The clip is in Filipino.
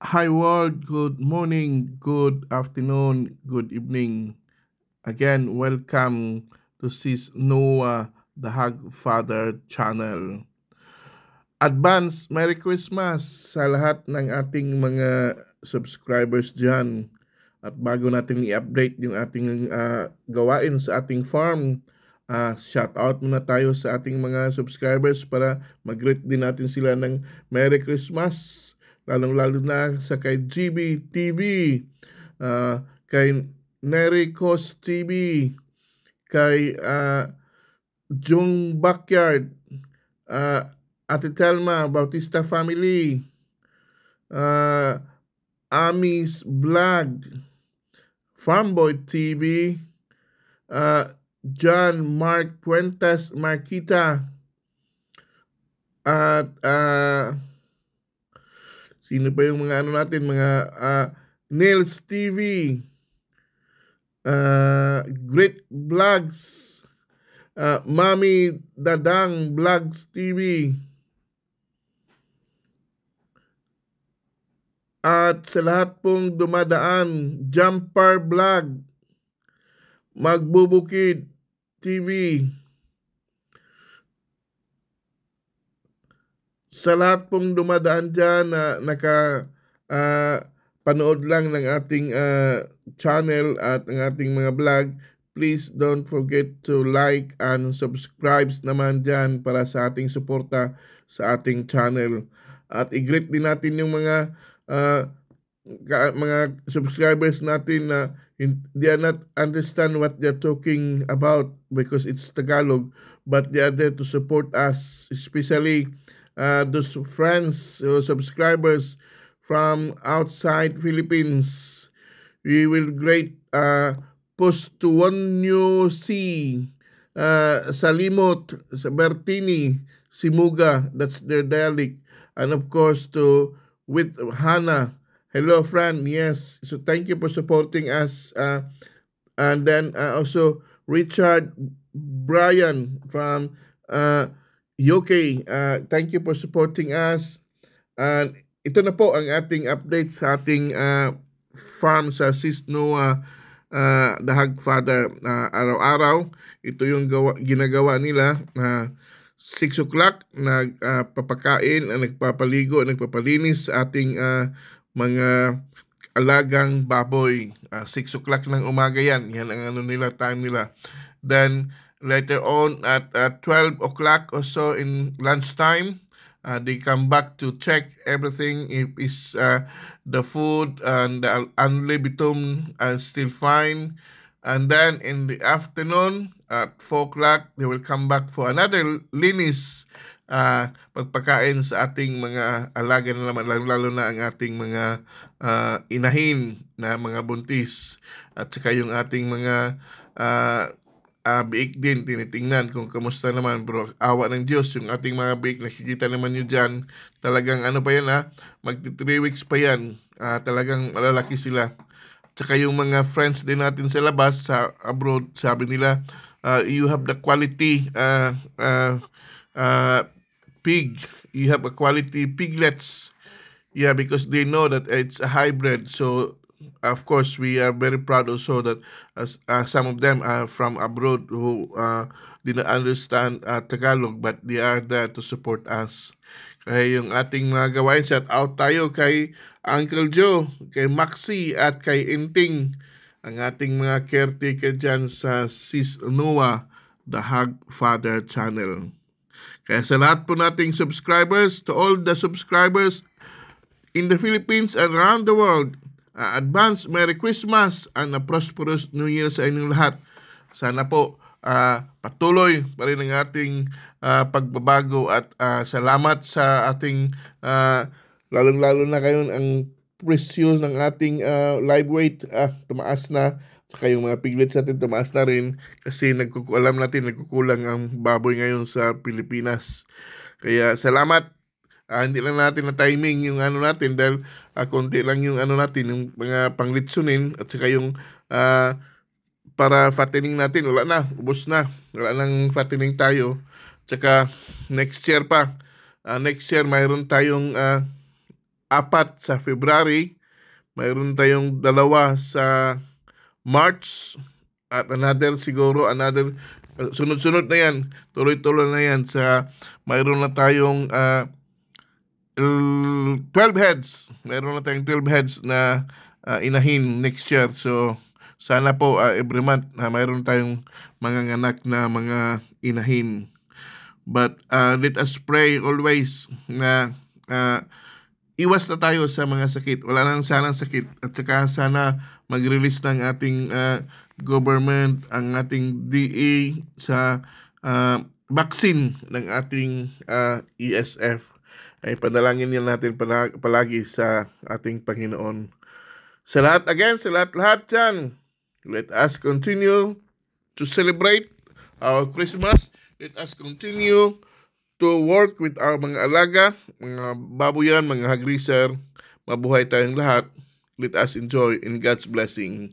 Hi world, good morning, good afternoon, good evening. Again, welcome to Sis Noah, the Hagfather channel. Advance Merry Christmas sa lahat ng ating mga subscribers dyan. At bago natin i-update yung ating gawain sa ating farm, shout out muna tayo sa ating mga subscribers para mag-greet din natin sila ng Merry Christmas. Lalong-lalo na sa kay GB TV, kay Nericos TV, kay Jung Backyard, uh, Ate Telma, Bautista Family, uh, Amis Vlog, Farmboy TV, John Mark Cuentas Marquita, at sino pa yung mga ano natin, mga Nils TV, Great Vlogs, Mami Dadang Vlogs TV, at sa lahat pong dumadaan, Jumper Vlog, Magbubukid TV, sa lahat pong dumadaan dyan na panood lang ng ating channel at ng ating mga vlog, please don't forget to like and subscribe naman dyan para sa ating suporta sa ating channel. At i-greet din natin yung mga subscribers natin na they are not understand what they're talking about because it's Tagalog, but they are there to support us, especially those friends or subscribers from outside Philippines. We will great post to one new sea, Salimot, Bertini, Simuga, that's their dialect, and of course to with Hana. Hello, friend. Yes. So thank you for supporting us. And then also Richard Bryan from UK. Thank you for supporting us. And ito na po ang ating update sa ating farm sa Sis Noah, the Hagfather. Araw-araw, ito yung ginagawa nila. 6 o'clock, nagpapakain, nagpapaligo, nagpapalinis sa ating mga alagang baboy. 6 o'clock ng umaga yan. Yan ang ano nila, time nila. Then, later on at 12 o'clock or so in lunchtime, they come back to check everything if is the food and the unlibitum are still fine. And then in the afternoon at 4 o'clock, they will come back for another linis, pagpakain sa ating mga alaga na naman, lalo na ang ating mga inahin na mga buntis at saka yung ating mga biik din, tinitingnan kung kamusta naman. Bro, awa ng Diyos, yung ating mga biik, nakikita naman nyo dyan, talagang ano pa yan magti 3 weeks pa yan, talagang malalaki sila. Tsaka yung mga friends din natin sa labas, sa abroad, sabi nila, you have the quality pig. You have a quality piglets. Yeah, because they know that it's a hybrid. So, of course, we are very proud also that as some of them are from abroad who did not understand Tagalog, but they are there to support us. Kaya yung ating mga gawain, shout out tayo kay Uncle Joe, kay Maxi, at kay Inting, ang ating mga caretaker dyan sa Sis Noah, the Hagfather channel. Kaya sa lahat po nating subscribers, to all the subscribers in the Philippines and around the world, advance Merry Christmas and a prosperous New Year sa inyong lahat. Sana po patuloy pa rin ang ating pagbabago at salamat sa ating lalong-lalo na kayo ang precious ng ating live weight tumaas na, saka yung mga piglets natin tumaas na rin kasi alam natin nagkukulang ang baboy ngayon sa Pilipinas. Kaya salamat. Hindi lang natin na timing yung ano natin dahil konti lang yung ano natin, yung mga panglitsunin at saka yung para fattening natin, wala na, ubos na. Wala nang fattening tayo. Tsaka next year pa. Next year mayroon tayong 4 sa February, mayroon tayong 2 sa March, at another sunod-sunod na yan, tuloy-tuloy na yan mayroon na tayong 12 heads. Mayroon na tayong 12 heads na inahin next year. So, sana po every month mayroon tayong mga anak na mga inahin. But let us pray always na iwas na tayo sa mga sakit. Wala nang sanang sakit. At saka sana mag-release ng ating government, ang ating DA sa vaccine ng ating ESF. Ay panalangin niya natin palagi sa ating Panginoon. Sa lahat dyan, let us continue to celebrate our Christmas. Let us continue to work with our mga alaga, mga baboyan, mga hagriser. Mabuhay tayong lahat. Let us enjoy in God's blessing.